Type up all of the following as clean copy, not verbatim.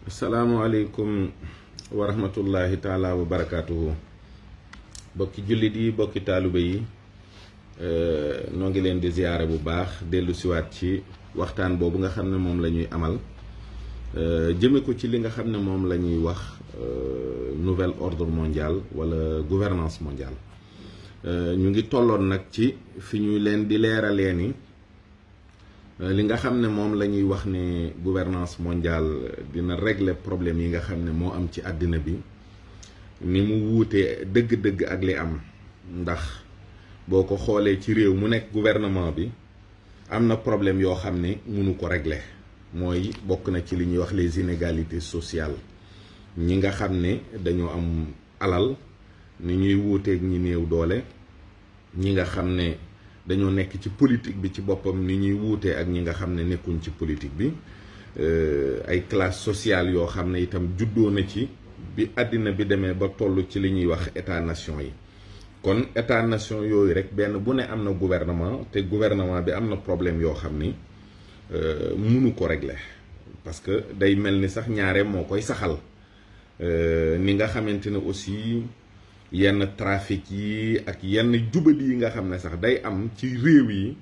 asalaamualeykum wa rahmatullahi taala wa barakaatuhu. bokki jullit yi bokki taalibe yi noo ngi leen di ziyaare bu baax dellu siwaat ci waxtaan boobu nga xam ne moom la ñuy amal jëme ko ci li nga xam ne moom la ñuy wax nouvel ordre mondial wala gouvernance mondiale. ñu ngi tolloon nag ci fi ñu leen di leeralee ni li nga xam ne moom la ñuy wax ne gouvernance mondiale dina régler problème yi nga xam ne moo am ci àddina bi ni mu wuutee dëgg-dëgg ak li am. ndax boo ko xoolee ci réew mu nekk gouvernement bi am na problème yoo xam ne mënu ko régler. mooy bokk na ci li ñuy wax les inégalités sociales. ñi nga xam ne dañoo am alal ni ñuy wuuteeg ñi néew doole, ñi nga xam ne dañoo nekk ci politique bi ci boppam ni ñuy wuutee ak ñi nga xam ne nekkuñ ci politique bi. ay classe sociale yoo xam ne itam juddoo na ci bi àddina bi demee ba toll ci li ñuy wax état nation yi. kon état nation yooyu rek benn bu ne am na gouvernement te gouvernement bi am na problème yoo xam ni munu ko régler parce que day mel ni sax ñaare moo koy saxal. ni nga xamante ne aussi yenn trafic yi ak yenn jubali yi nga xam ne sax day am ci réew yi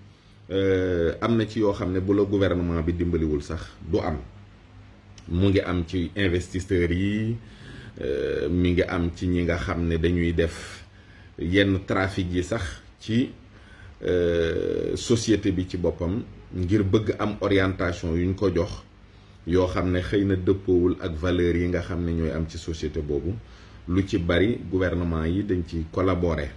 am na ci yoo xam ne bu la gouvernement bi dimbaliwul sax du am. mu ngi am ci investisseurs yi mi ngi am ci ñi nga xam ne dañuy def yenn trafic yi sax ci société bi ci boppam ngir bëgg am orientation yuñ ko jox yoo xam ne xëy na dëppoowul ak valeurs yi nga xam ne ñooy am ci société boobu. lu ci bari gouvernement yi dañ ci collaborer.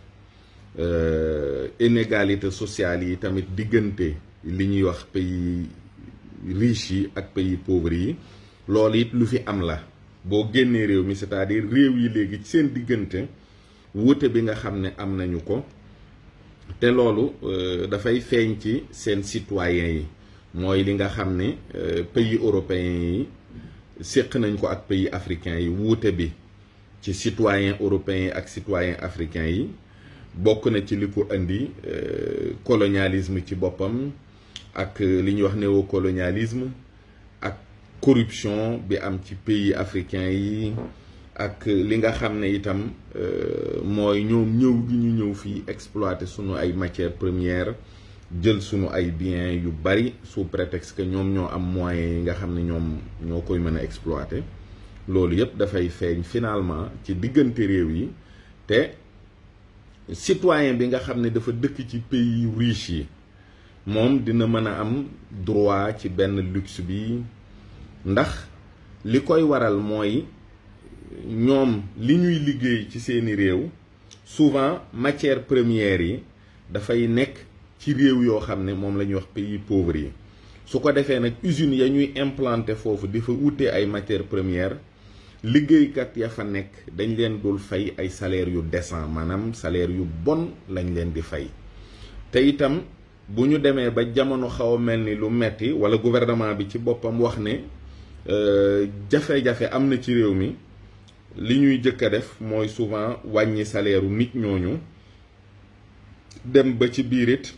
Inégalité sociale yi tamit diggante li ñuy wax pays riches yi ak pays pauvres yi loolu it lu fi am la. boo génnee réew mi c'est-à-dire réew yi léegi ci seen diggante wuute bi nga xam ne am nañu ko te loolu dafay feeñ ci seen citoyens yi. mooy li nga xam ne pays européens yi séq nañ ko ak pays africains yi. wuute bi ci citoyens européens yi ak citoyens africains yi bokk na ci li ko indi colonialisme ci boppam ak li ñuy wax néocolonialisme ak corruption bi am ci pays africains yi ak li nga xam ne itam mooy ñoom ñëw gi ñu ñëw fii exploiter sunu ay matières premières jël sunu ay biens yu bari sous prétexte que ñoom ñoo am moyens yi nga xam ne ñoom ñoo koy mën a exploiter. loolu yëpp dafay feeñ finalement ci diggante réew yi te citoyen bi nga xam ne dafa dëkk ci pays riche yi moom dina mën a am droit ci benn luxe bi ndax li koy waral mooy ñoom li ñuy liggéey ci seeni réew souvent matières premières yi dafay nekk ci réew yoo xam ne moom la ñuy wax pays pauvres yi. su ko defee nag usines ya ñuy implanter foofu di fa wutee ay matières premières liggéeykat ya fa nekk dañ leen dul fay ay salaire yu décent maanaam salaire yu bon lañ leen di fay. te itam bu ñu demee ba jamono xaw a mel ni lu metti wala gouvernement bi ci boppam wax ne jafe-jafe am na ci réew mi li ñuy jëkk a def mooy souvent wàññi salaire u nit ñooñu dem ba ci biir it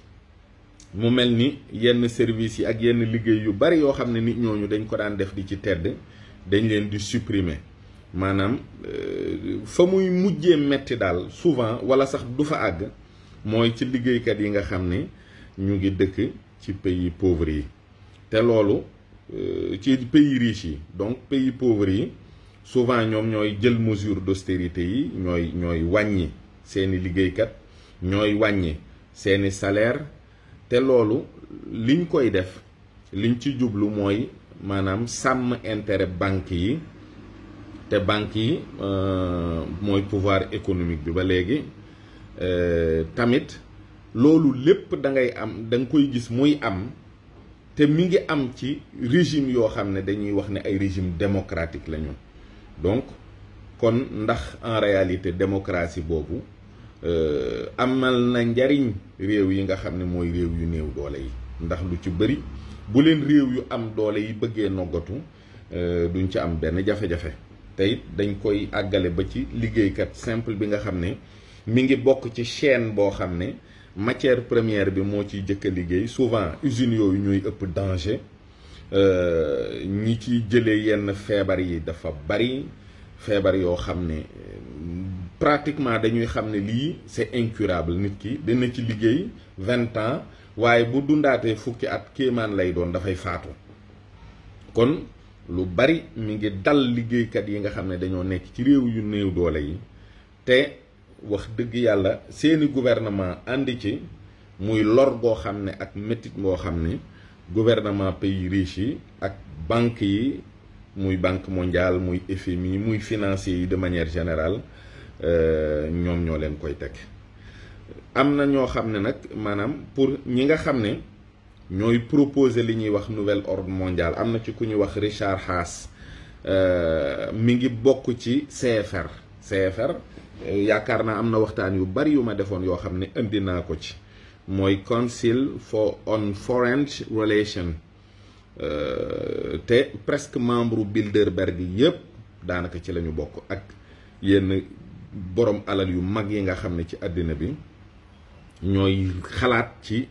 mu mel ni yenn services yi ak yenn liggéey yu bari yoo xam ne nit ñooñu dañ ko daan def di ci tedd dañ leen di supprimer. maanaam fa muy mujjee metti daal souvent wala sax du fa àgg mooy ci liggéeykat yi nga xam ne ñu ngi dëkk ci pays pauvres yi. te loolu ci pays riches yi donc pays pauvres yi souvent ñoom ñooy jël mesure d'austérité yi ñooy wàññi seeni liggéeykat ñooy wàññi seeni salaire. te loolu liñ koy def liñ ci jublu mooy maanaam sàmm intérêt banque yi. te banques yi mooy pouvoir économique bi ba léegi tamit loolu lépp da ngay am da nga koy gis muy am te mi ngi am ci régime yoo xam ne dañuy wax ne ay régime démocratique lañu. donc kon ndax en réalité démocratie boobu amal na njariñ réew yi nga xam ne mooy réew yu néew doole yi. ndax lu ci bëri bu leen réew yu am doole yi bëggee noggatu duñ ci am benn jafe-jafe. tey dañ koy àggale ba ci liggéeykat simple bi nga xam ne mi ngi bokk ci chaîne boo xam ne matière première bi moo ciy jëkk a liggéey souvent usines yooyu ñooy ëpp danger ñi ci jëlee yenn feebar yi dafa bari feebar yoo xam ne pratiquement dañuy xam ne lii c'est incurable. nit ki dina ci liggéey 20 ans waaye bu dundaatee fukki at kéemaan lay doon, dafay faatu. kon lu bari mi ngi dal liggéeykat yi nga xam ne dañoo nekk ci réew yu néew doole yi, te wax dëgg yàlla seeni gouvernement àndi ci, muy lor goo xam ne ak métit moo xam ne gouvernement pays riche yi ak banque yi, muy banque mondiale, muy FMI, muy financier yi de manière générale, ñoom ñoo leen koy teg. am na ñoo xam ne nag maanaam pour ñi nga xam ne ñooy proposer li ñuy wax nouvel ordre mondial, am na ci ku ñuy wax Richard Haas, mi ngi bokk ci CFR yaakaar naa am na waxtaan yu bari yu ma defoon yoo xam ne indi naa ko ci, mooy Council on Foreign Relations, te presque membre Bilderberg yépp daanaka ci lañu bokk, ak yenn borom alal yu mag yi nga xam ne ci àddina bi ñooy xalaat ci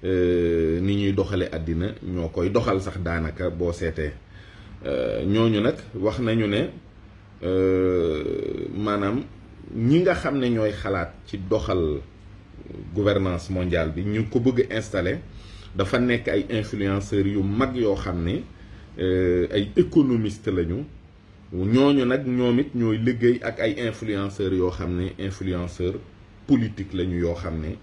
ni ñuy doxale àddina, ñoo koy doxal sax daanaka boo seetee. ñooñu nag wax nañu ne maanaam ñi nga xam ne ñooy xalaat ci doxal gouvernance mondiale bi, ñu ko bëgg installer, dafa nekk ay influenceurs yu mag yoo xam ne ay économistes lañu. ñooñu nag ñoom it ñooy liggéey ak ay influenceurs yoo xam ne influenceurs politique lañu, yoo xam ne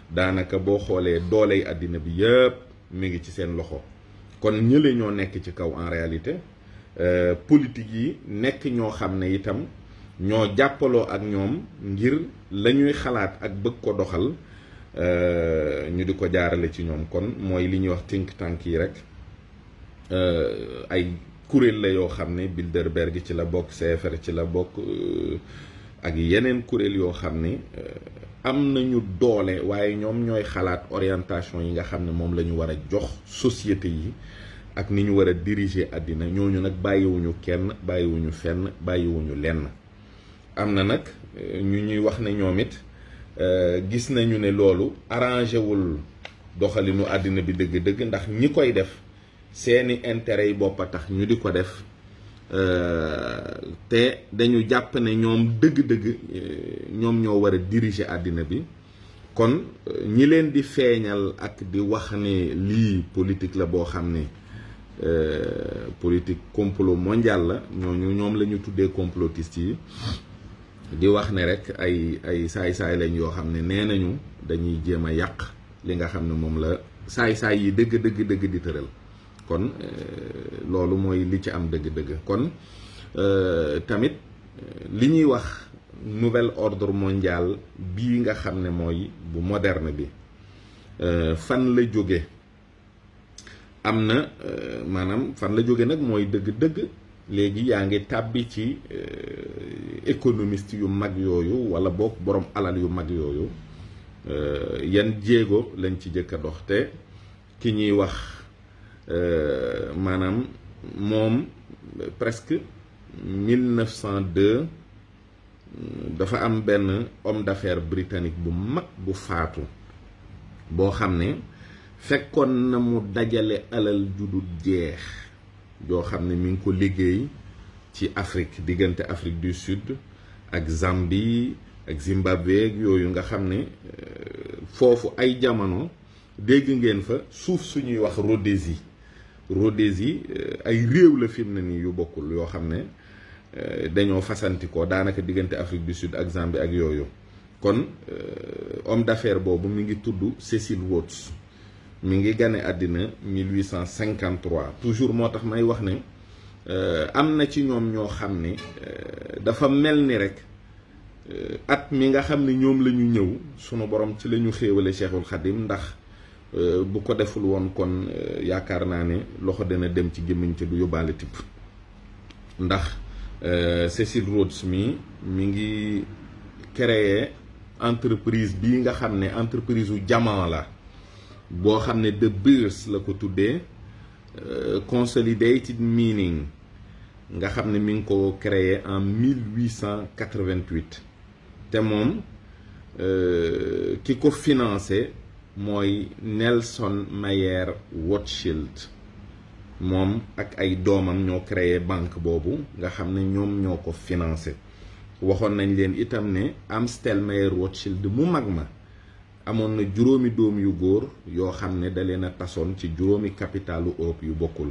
daanaka boo xoolee dooley àddina bi yëpp mi ngi ci seen loxo. kon ñële ñoo nekk ci kaw en réalité, politique yi nekk ñoo xam ne itam ñoo jàppaloo ak ñoom ngir la ñuy xalaat ak bëgg ko doxal ñu di ko jaarale ci ñoom. kon mooy li ñuy wax think tank yi rek, ay kuréel la yoo xam ne Bilderberg ci la bokk, CFR ci la bokk, ak yeneen kuréel yoo xam ne am nañu doole, waaye ñoom ñooy xalaat orientation yi nga xam ne moom la ñu war a jox société yi ak ni ñu war a diriger àddina. ñooñu nag bàyyiwuñu kenn, bàyyiwuñu fenn, bàyyiwuñu lenn. am na nag ñu ñuy wax ne ñoom it gis nañu ne loolu arrangé wul doxalinu àddina bi dëgg-dëgg, ndax ñi koy def seeni intérêt yi bopp a tax ñu di ko def, te dañu jàpp ne ñoom dëgg-dëgg ñoom ñoo war a diriger àddina bi. kon ñi leen di feeñal ak di wax ne lii politique la boo xam ne politique complot mondial la, ñoom la ñu tuddee complotistes yi, di wax ne rek ay saay-saay lañ yoo xam ne nee nañu dañuy jéem a yàq li nga xam ne moom la saay-saay yi dëgg di tëral. kon loolu mooy li ci am dëgg-dëgg. kon tamit li ñuy wax nouvel ordre mondial bii nga xam ne mooy bu moderne bi, fan la jóge? am na maanaam fan la jóge nag mooy dëgg-dëgg léegi yaa ngi tàbbi ci économiste yu mag yooyu, wala boog borom alal yu mag yooyu, yan jéego lañ ci jëkk a dox. te ki ñuy wax maanaam moom presque 1902 dafa am benn homme d'affaires britannique bu mag bu faatu, boo xam ne fekkoon na mu dajale alal ju dul jeex joo xam ne mi ngi ko liggéey ci Afrique, diggante Afrique du Sud ak Zambie ak Zimbabwe ak yooyu nga xam ne foofu ay jamono dégg ngeen fa suuf suñuy wax Rhodésie ay réew la fi mu ne nii yu bokkul, yoo xam ne dañoo fasantikoo daanaka diggante Afrique du Sud ak Zambie ak yooyu. kon homme d'affaires boobu mi ngi tudd Cecil Rhodes, mi ngi gane àddina 1853. toujours moo tax may wax ne am na ci ñoom ñoo xam ne dafa mel ni rek at mi nga xam ne ñoom la ñu ñëw sunu borom ci la ñu xéewale Cheikhul Khadim, ndax bu ko deful woon kon yaakaar naa ne loxo dana dem ci gémmiñ te du yóbbaale tipp. ndax Cecil Rhodes mi ngi créer entreprise bii nga xam ne entreprise u diamant la, boo xam ne De Beers la ko tuddee, Consolidated Mining, nga xam ne mi ngi ko créé en 1888. te moom ki ko financé mooy Nelson Mayer Rothschild. moom ak ay doomam ñoo créé banque boobu nga xam ne ñoom ñoo ko financé. waxoon nañ leen itam ne Amstel Meyer Rothschild mu mag ma amoon na juróomi doom yu góor yoo xam ne da leen a tasoon ci juróomi capitalu Europe yu bokkul.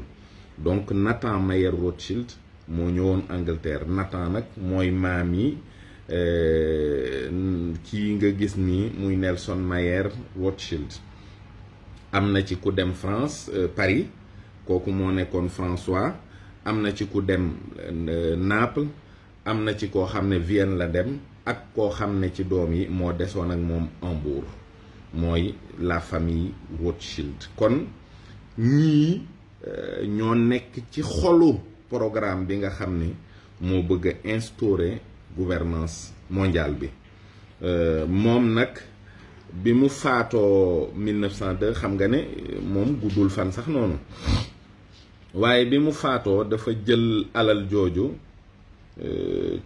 donc Nathan Meyer Rothschild moo ñëwoon Angleterre. Nathan nag mooy maam yi kii nga gis ni muy Nelson Meyer Rothschild. am na ci ku dem France Paris kooku moo nekkoon François. am na ci ku dem Naples. am na ci koo xam ne Vienne la dem ak koo xam ne ci doom yi moo desoon ak moom Hambourg mooy la famille Rothschild. kon ñii ñoo nekk ci xolu programme bi nga xam ni moo bëgg a instaurer gouvernance mondiale bi. moom nag bi mu faatoo 1902 xam nga ne moom guddul fan sax noonu waaye bi mu faatoo dafa jël alal jooju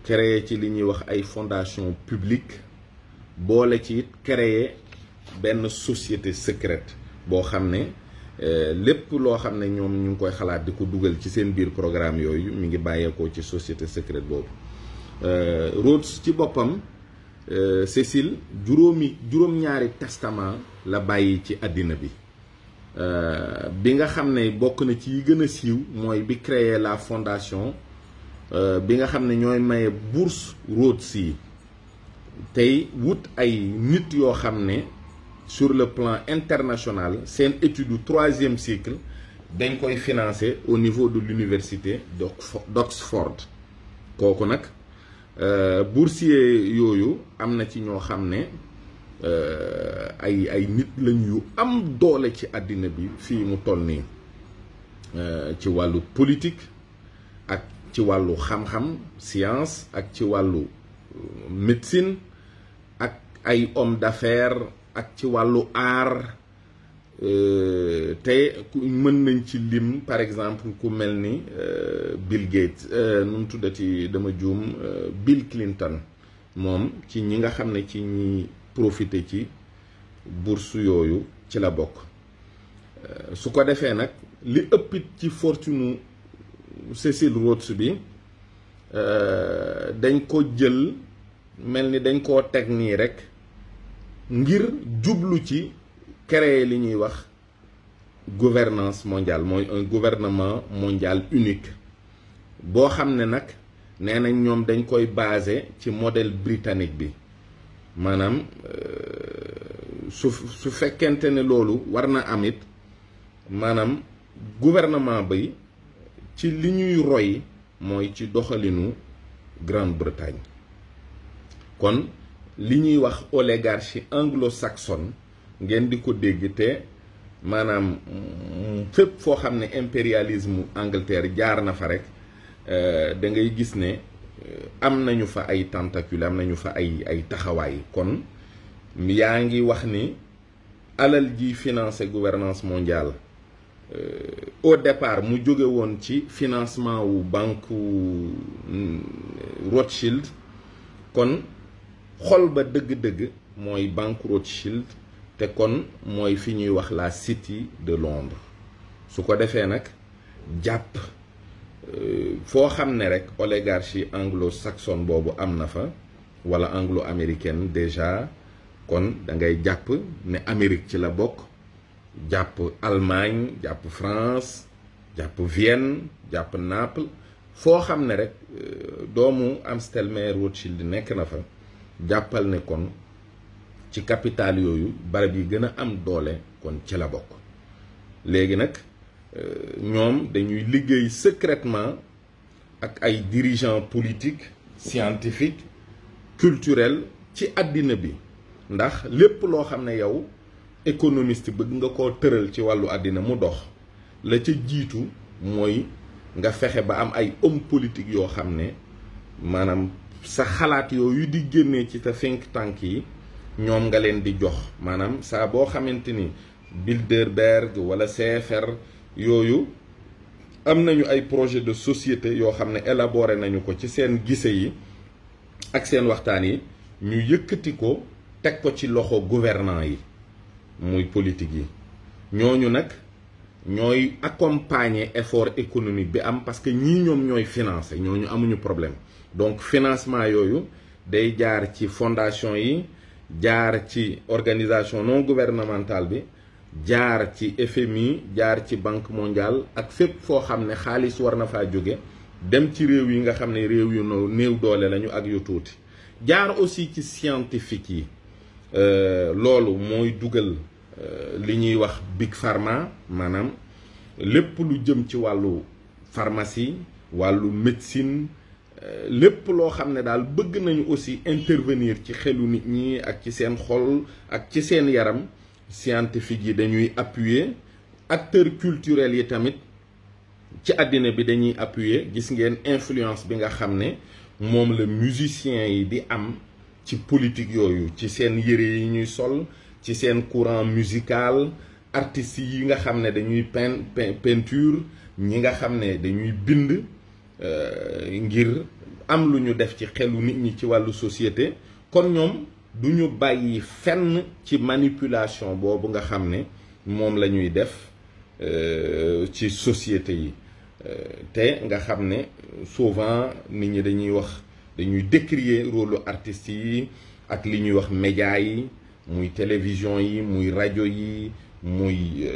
créer ci li ñuy wax ay fondation publique boole ci it créer benn société secrète boo xam ne lépp loo xam ne ñoom ñu ngi koy xalaat di ko dugal ci seen biir programme yooyu mi ngi bàyyeekoo ci société secrète boobu. Rhodes ci boppam Cécile juróom-ñaari testament la bàyyi ci àddina bi. bi nga xam ne bokk na ci yi gën a siiw mooy bi créer la fondation bi nga xam ne ñooy maye bourse Rhodes yi tey wut ay nit yoo xam ne sur le plan international seen étude du 3e cycle dañ koy financer au niveau de l'université d'Oxford. kooku nag boursier yooyu am na ci ñoo xam ne ay nit lañ yu am doole ci àddina bi fii mu toll nii ci wàllu politique ak ci wàllu xam-xam science ak ci wàllu médecine ak ay homme d'affaires ak ci wàllu art te mën nañ ci lim par exemple ku mel ni Bill Gates nu mu tuddati dama juum Bill Clinton moom ci ñi nga xam ne ci ñi profité ci bourse yooyu ci la bokk. su ko defee nag li ëppit ci fortune Cecil Rhodes bi dañ ko jël mel ni dañ koo teg nii rek ngir jublu ci créer li ñuy wax gouvernance mondiale mooy un gouvernement mondial unique boo xam ne nag nee nañ ñoom dañ koy basé ci modèle britannique bi maanaam su fekkente ne loolu war na am it maanaam gouvernement bi ci li ñuy roy mooy ci doxalinu Grande-Bretagne. kon li ñuy wax oligarchie anglo-saxonne ngeen di ko dégg te maanaam fépp foo xam ne impérialisme Angleterre jaar na fa rek da ngay gis ne am nañu fa ay tentacules am nañu fa ay taxawaay. kon yaa ngi wax ni alal ji financer gouvernance mondiale au départ mu jóge woon ci financement wu banque Rothschild. kon xol ba dëgg-dëgg mooy banque Rothschild te kon mooy fi ñuy wax la City de Londres. su ko defee nag jàpp foo xam ne rek oligarchie anglo-saxonne boobu am na fa wala anglo-américaine déjà kon da ngay jàpp ne Amérique ci la bokk jàpp Allemagne jàpp France jàpp Vienne jàpp Naples foo xam ne rek doomu Amstel Meyer Rothschild nekk na fa jàppal ne kon ci capital yooyu barab yi gën a am doole kon ci la bokk. léegi nag ñoom dañuy liggéey secrètement ak ay dirigeants politiques scientifiques culturels ci àddina bi ndax lépp loo xam ne yow économiste bëgg nga koo tëral ci wàllu àddina mu dox la ca jiitu mooy nga fexe ba am ay hommes politiques yoo xam ne maanaam sa xalaat yooyu di génnee ci sa think tank yi ñoom nga leen di jox maanaam saa boo xamante ni Bilderberg wala CFR yooyu am nañu ay projet de société yoo xam ne élaboré nañu ko ci seen gise yi ak seen waxtaan yi ñu yëkkati ko teg ko ci loxo gouvernants yi muy politique yi ñooñu nag ñooy accompagner effort économique bi am, parce que ñii ñoom ñooy financer, ñooñu amuñu problème. Donc financement yooyu day jaar ci fondation yi, jaar ci organisation non gouvernementale bi, jaar ci FMI, jaar ci Banque mondiale, ak fépp foo xam ne xaalis war na faa jóge dem ci réew yi nga xam ne réew yu néew doole lañu ak yu tuuti. jaar aussi ci scientifique yi, loolu mooy dugal li ñuy wax big pharma, maanaam lépp lu jëm ci wàllu pharmacie, wàllu médecine, lépp loo xam ne daal bëgg nañu aussi intervenir ci xelu nit ñi ak ci seen xol ak ci seen yaram. Scientifique yi dañuy appuyer, acteurs culturels yi tamit ci àddina bi dañuy appuyer. Gis ngeen influence bi nga xam ne moom la musiciens yi di am ci politique yooyu, ci seen yëre yi ñuy sol, ci seen courant musical, artistes yi nga xam ne dañuy peinture, ñi nga xam ne dañuy bind ngir am lu ñu def ci xelu nit ñi ci wàllu société. Kon ñoom du ñu bàyyi fenn ci manipulation boobu nga xam ne moom la ñuy def ci société yi, te nga xam ne souvent nit ñi dañuy décrier rôle artistes yi ak li ñuy wax média yi, muy télévision yi, muy rajo yi, muy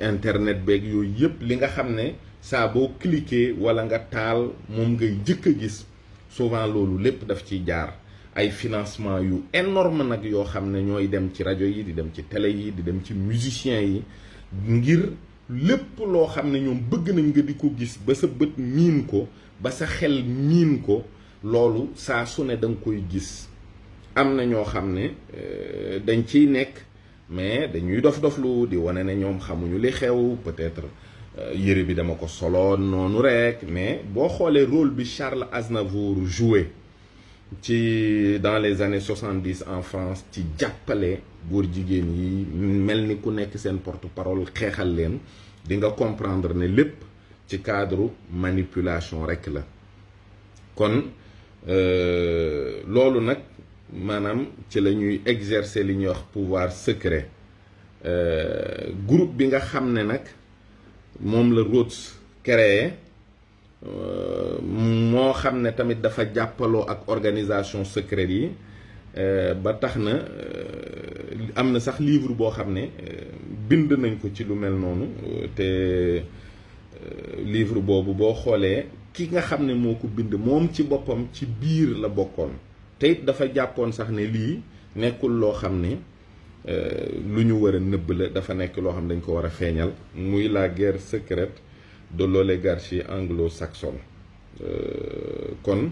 internet beeg yooyu yëpp. li nga xam ne saa boo cliquer wala nga taal moom ngay jëkk a gis, souvent loolu lépp daf ciy jaar. Ay financement yu énorme nag yoo xam ne ñooy dem ci rajo yi, di dem ci télé yi, di dem ci musiciens yi, ngir lépp loo xam ne ñoom bëgg nañ nga di ko gis ba sa bët miin ko, ba sa xel miin ko, loolu saa su ne da nga koy gis. am na ñoo xam ne dañ ciy nekk, mais dañuy dof-doflu di wane ne ñoom xamuñu li xew, peut-être yëre bi dama ko soloon noonu rek. Mais boo xoolee rôle bi Charles Aznavour joué dans les années 70 en France, ci jàppale góor jigéen yi, mel ni ku nekk seen porte-parole, xeexal leen, di nga comprendre ne lépp ci cadre manipulation rek la. kon loolu nag maanaam ci la ñuy exercer li ñuy wax pouvoir secret. Groupe bi nga xam ne nag moom la Rhodes créé, moo xam ne tamit dafa jàppaloo ak organisation secrète yi, ba tax na am na sax livre boo xam ne bind nañ ko ci lu mel noonu. te livre boobu boo xoolee ki nga xam ne moo ko bind moom ci boppam ci biir la bokkoon, te it dafa jàppoon sax ne lii nekkul loo xam ne lu ñu war a nëbb la, dafa nekk loo xam ne dañ ko war a feeñal, muy la guerre secrète de l'oligarchie anglo-saxonne. kon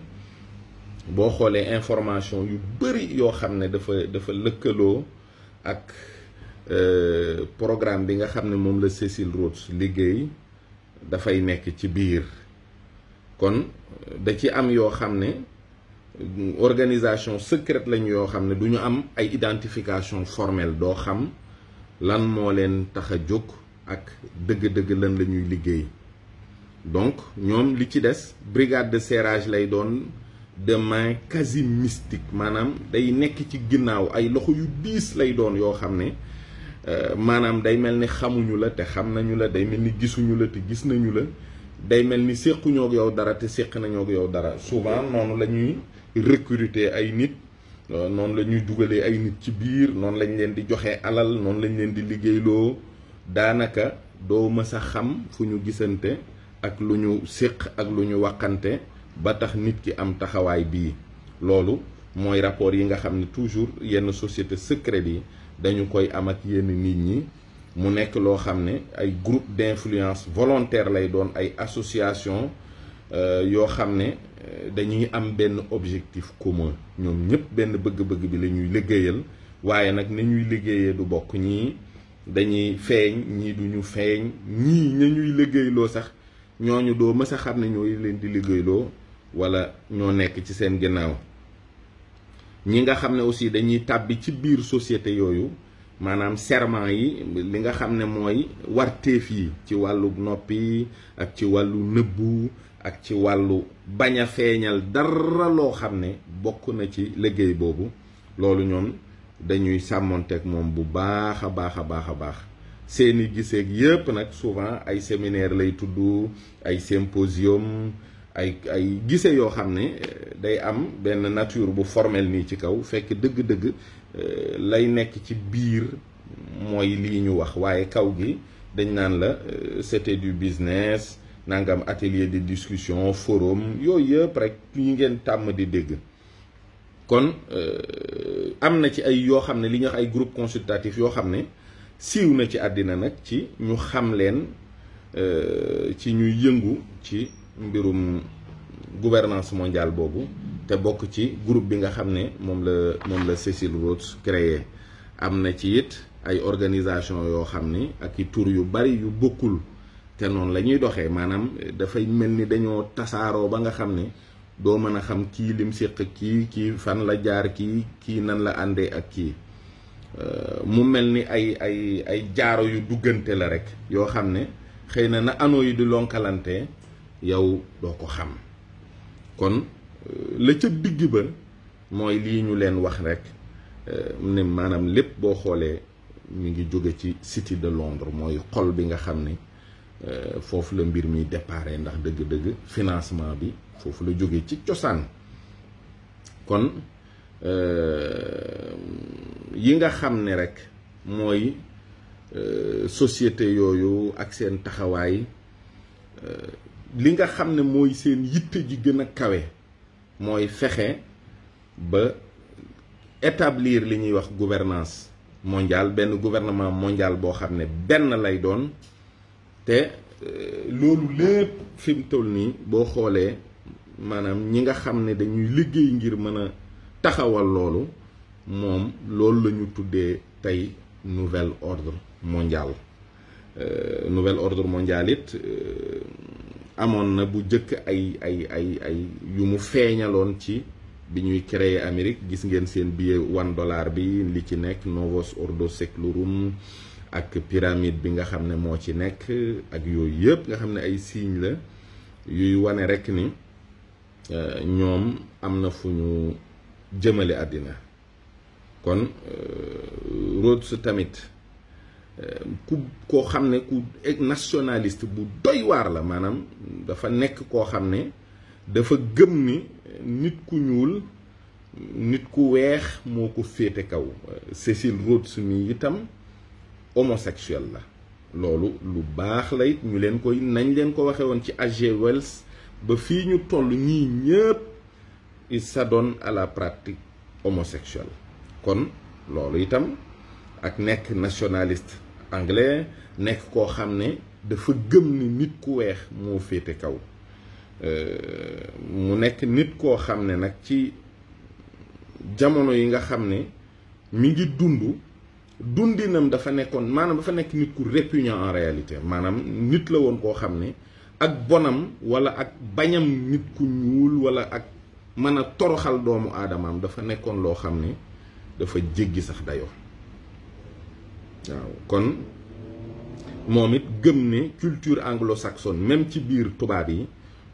boo xoolee information yu bëri yoo xam ne dafa lëkkaloo ak programme bi nga xam ne moom la Cecil Rhodes liggéey, dafay nekk ci biir. kon da ci am yoo xam ne organisation secrète lañu, yoo xam ne du ñu am ay identification formelle, doo xam lan moo leen tax a jóg ak dëgg-dëgg lan la ñuy liggéey. donc ñoom li ci des brigade de serrage lay doon, de main quasi mystique, maanaam day nekk ci ginnaaw, ay loxo yu diis lay doon yoo xam ne maanaam day mel ni xamuñu la te xam nañu la, day mel ni gisuñu la te gis nañu la, day mel ni séquñoo ak yow dara te séq nañoo ak yow dara. souvent noonu la ñuy recruter ay nit, noonu la ñuy dugalee ay nit ci biir, noonu lañ leen di joxe alal, noonu lañ leen di liggéeyloo. daanaka doo mës a xam fu ñu gisante ak lu ñu séq ak lu ñu waxante ba tax nit ki am taxawaay bii. loolu mooy rapport yi nga xam ne toujours yenn société secrète yi dañu koy am ak yenn nit ñi. mu nekk loo xam ne ay groupe d'influence volontaire lay doon, ay association yoo xam ne dañuy am benn objectif commun, ñoom ñëpp benn bëgg-bëgg bi la ñuy liggéeyal. waaye nag na ñuy liggéeyee du bokk, ñii dañuy feeñ, ñii duñu feeñ, ñii ña ñuy liggéeyloo sax ñooñu doo mës a xam ne ñooy leen di liggéeyloo wala ñoo nekk ci seen ginnaaw. ñi nga xam ne aussi dañuy tàbbi ci biir société yooyu, maanaam serment yi, li nga xam ne mooy warteef yi ci wàllu noppi ak ci wàllu nëbbu ak ci wàllu bañ a feeñal dara loo xam ne bokk na ci liggéey boobu. loolu ñoom dañuy sàmmonteeg moom bu baax a baax a baax a baax. seeni giseeg yëpp nag souvent ay séminaire lay tudd, ay symposium, ay gise yoo xam ne day am benn nature bu formel nii ci kaw, fekk dëgg-dëgg lay nekk ci biir mooy lii ñu wax, waaye kaw gi dañ naan la c'était du business, nangam atelier de discussion, forum, yooyu yëpp rek yi ngeen tàmm di dégg. kon am na ci ay yoo xam ne li ñuy wax ay groupe consultatif yoo xam ne siiw na ci àddina nag ci ñu xam leen, ci ñuy yëngu ci mbirum gouvernance mondiale boobu, te bokk ci groupe bi nga xam ne moom la Cecil Rhodes créé. am na ci it ay organisation yoo xam ni ak i tur yu bari yu bokkul te noonu la ñuy doxee, maanaam dafay mel ni dañoo tasaaroo ba nga xam ne doo mën a xam kii lim séq kii fan la jaar, kii nan la àndee ak kii. mu mel ni ay jaaro yu duggante la rek yoo xam ne xëy na anoo yi di lonkalante yow doo ko xam. kon la ca digg ba mooy lii ñu leen wax rek ne maanaam lépp boo xoolee mi ngi jóge ci City de Londres, mooy xol bi nga xam ne foofu la mbir mi déparé, ndax dëgg-dëgg financement bi foofu la jóge ci cosaan. kon yi nga xam ne rek mooy société yooyu ak seen taxawaay, li nga xam ne mooy seen yitte ji gën a kawe mooy fexe ba établir li ñuy wax gouvernance mondiale, benn gouvernement mondial boo xam ne benn lay doon. te loolu lépp fi mu toll nii boo xoolee maanaam ñi nga xam ne dañuy liggéey ngir mën a taxawal loolu, moom loolu la ñu tuddee tey nouvel ordre mondial. Nouvel ordre mondial it amoon na bu jëkk ay yu mu feeñaloon ci bi ñuy créer Amérique. gis ngeen seen billet $1 bi li ci nekk, Novus Ordo Seclorum, ak pyramide bi nga xam ne moo ci nekk, ak yooyu yëpp nga xam ne ay signe la yuy wane rek ni ñoom am na fu ñu jëmale àddina. kon Rhodes tamit koo xam ne ku nationaliste bu doy waar la, maanaam dafa nekk koo xam ne dafa gëm ni nit ku ñuul, nit ku weex moo ko féete kaw. Cecil Rhodes mi itam homosexuel la, loolu lu baax la it ñu leen koy nañ leen ko waxe woon ci H.G. Wells. ba fii ñu toll ñii ñëpp il s'adonne à la pratique homosexuelle. kon loolu itam ak nekk nationaliste anglais, nekk koo xam ne dafa gëm ni nit ku weex moo féete kaw. mu nekk nit koo xam ne nag ci jamono yi nga xam ne mi ngi dundinam dafa nekkoon, maanaam dafa nekk nit ku répugnant en réalité. maanaam nit la woon koo xam ne ak bonam wala ak bañam nit ku ñuul wala ak mën a toroxal doomu aadamaam dafa nekkoon loo xam ne dafa jéggi sax dayoo. waaw kon moom it gëm ne culture anglo-saxonne même ci biir tubaab yi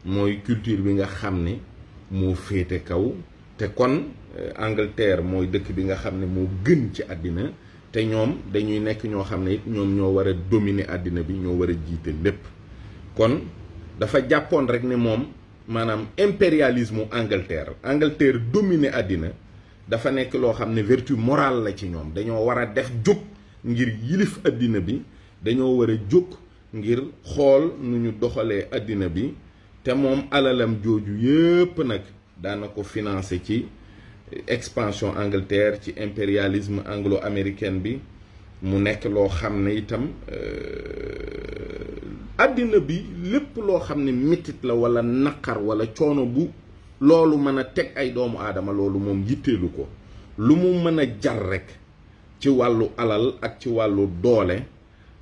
mooy culture bi nga xam ne moo féete kaw. te kon Angleterre mooy dëkk bi nga xam ne moo gën ci àddina, te ñoom dañuy nekk ñoo xam ne it ñoom ñoo war a dominer àddina bi, ñoo war a jiite lépp. kon dafa jàppoon rek ne moom maanaam impérialisme Angleterre dominer àddina dafa nekk loo xam ne vertu morale la ci ñoom. dañoo war a def jóg ngir yilif àddina bi, dañoo war a jóg ngir xool nu ñu doxalee àddina bi. te moom alalam jooju yépp nag daana ko financé ci expansion Angleterre, ci impérialisme anglo-américain bi. mu nekk loo xam ne itam àddina bi lépp loo xam ne metit la wala naqar wala coono bu loolu mën a teg ay doomu aadama, loolu moom yitteelu ko. lu mu mën a jar rek ci wàllu alal ak ci wàllu doole,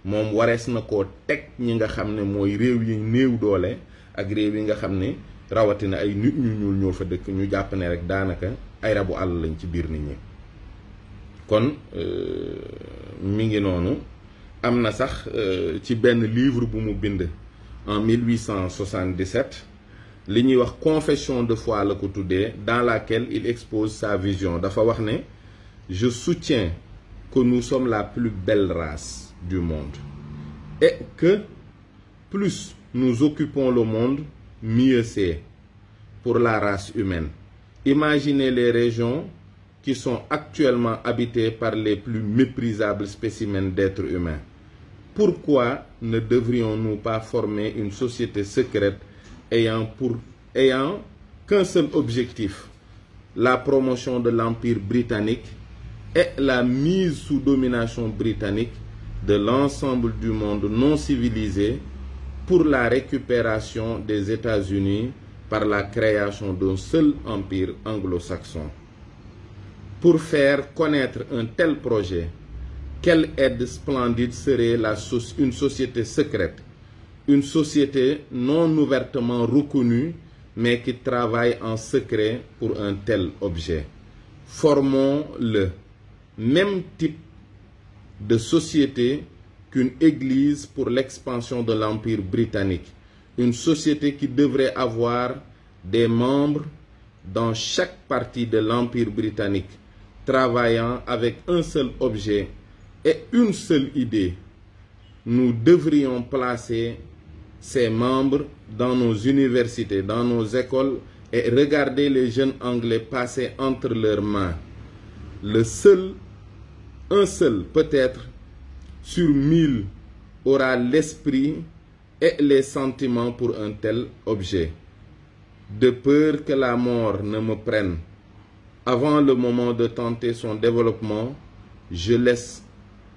moom warees na koo teg ñi nga xam ne mooy réew yi néew doole ak réew yi nga xam ne rawatina ay nit ñu ñuul ñoo fa dëkk, ñu jàpp ne rek daanaka ay rabu àll lañ ci biir nit ñi. kon mi ngi noonu. am na sax ci benn livre bu mu bind en 1877 li ñuy wax confession de foi la ko tuddee, dans laquelle il expose sa vision. dafa wax ne je soutiens que nous sommes la plus belle race du monde. Et que plus nous occupons le monde, mieux c'est pour la race humaine. Imaginez les régions qui sont actuellement habitées par les plus méprisables spécimens d'êtres humains. Pourquoi ne devrions-nous pas former une société secrète ayant qu'un seul objectif, la promotion de l'Empire britannique et la mise sous domination britannique de l'ensemble du monde non civilisé pour la récupération des États-Unis par la création d'un seul empire anglo-saxon? Pour faire connaître un tel projet, quelle aide splendide serait une société secrète, une société non ouvertement reconnue, mais qui travaille en secret pour un tel objet. Formons le même type de société qu'une église pour l'expansion de l'Empire britannique. Une société qui devrait avoir des membres dans chaque partie de l'Empire britannique, travaillant avec un seul objet et une seule idée. Nous devrions placer ces membres dans nos universités, dans nos écoles et regarder les jeunes Anglais passer entre leurs mains. Un seul peut-être sur 1000 aura l'esprit et les sentiments pour un tel objet. De peur que la mort ne me prenne avant le moment de tenter son développement, je laisse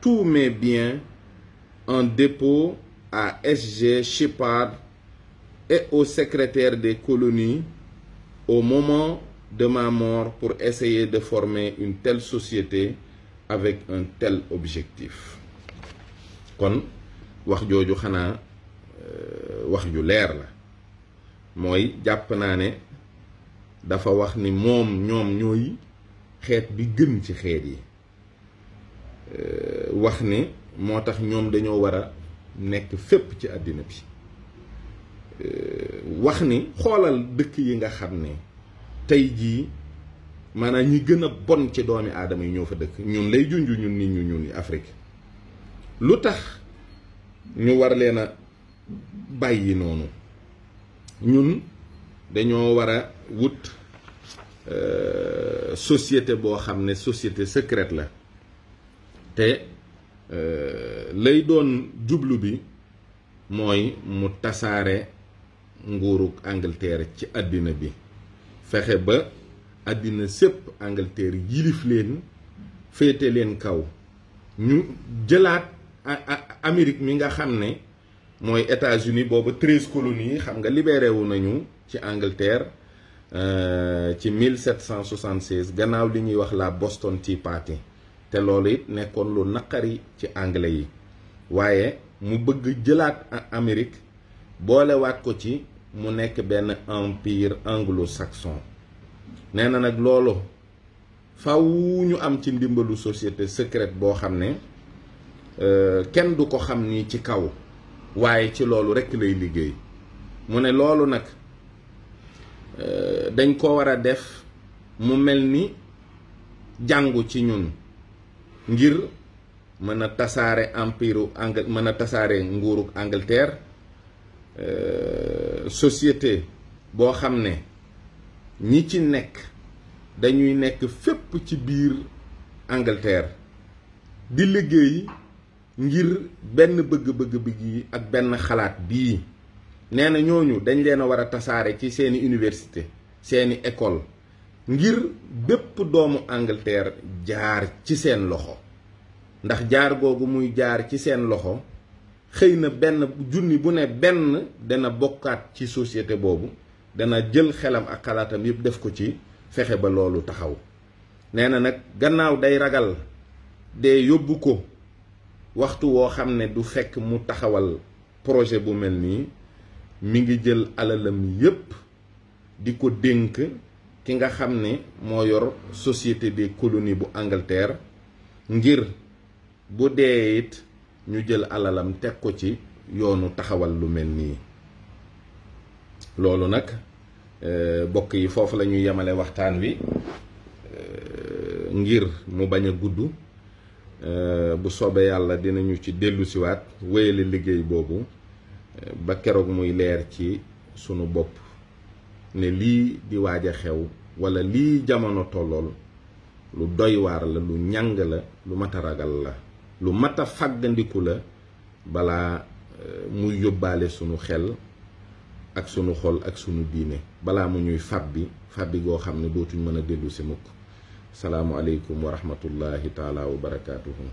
tous mes biens en dépôt à S.G. Shepard et au secrétaire des colonies au moment de ma mort pour essayer de former une telle société avec un tel objectif. Kon wax jooju xanaa wax ju leer la mooy jàpp naa ne dafa wax ni ñoom ñooy xeet bi gën ci xeet yi wax ni moo tax ñoom dañoo war a nekk fépp ci àddina bi wax ni xoolal dëkk yi nga xam ne tey jii maanaam ñi gën a bon ci doomi aadama yi ñoo fa dëkk ñun lay junj ñun nit ñu ñun Afrique lu tax ñu war leen a bàyyi noonu ñun dañoo war a wut société boo xam ne société secrète la te lay doon jublu bi mooy mu tasaare nguurug Angleterre ci àddina bi fexe ba àddina sépp Angleterre yilif leen féete leen kaw ñu jëlaat Amérique mi nga xam ne mooy États-Unis booba 13 colonies yi xam nga libéré wu nañu ci Angleterre ci 1776 gannaaw li ñuy wax la Boston Tea Party te loolu it nekkoon lu naqari ci anglais yi waaye mu bëgg jëlaat Amérique boolewaat ko ci mu nekk benn empire anglo-saxon nee na nag loolu faw ñu am ci ndimbalu société secrète boo xam ne kenn du ko xam ni ci kaw waaye ci loolu rekk lay liggéey mu ne loolu nag dañ ko war a def mu mel ni jàngu ci ñun ngir mën a tasaare mën a tasaare nguurug Angleterre société boo xam ne ñi ci nekk dañuy nekk fépp ci biir Angleterre di liggéey ngir benn bëgg-bëgg bi ak benn xalaat bii nee na ñooñu dañ leen a war a tasaare ci seeni université seeni école ngir bépp doomu Angleterre jaar ci seen loxo ndax jaar googu muy jaar ci seen loxo xëy na benn junni bu ne benn dana bokkaat ci société boobu dana jël xelam ak xalaatam yépp def ko ci fexe ba loolu taxaw nee na nag gannaaw day ragal dee yóbbu ko waxtu woo xam ne du fekk mu taxawal projet bu mel nii mi ngi jël alalam yépp di ko dénk ki nga xam ne moo yor société des colonies bu Angleterre ngir bu dee it ñu jël alalam teg ko ci yoonu taxawal lu mel nii loolu nag bokk yi foofu la ñuy yemale waxtaan wi ngir mu bañ a gudd bu soobee yàlla dinañu ci dellusiwaat wéyale liggéey boobu ba keroog muy leer ci sunu bopp ne lii di waaj a xew walla lii jamono tollool lu doy waar la, lu ñàng la, lu mat a ragal la, lu mat a fàggandiku la balaa muy yóbbaale sunu xel ak sunu xol ak sunu diine, balaa mu ñuy fàbbi goo xam ne dootuñ mën a dellu si mukk. salaamu aleykum wa rahmatullahi taala wa barakaatuhu.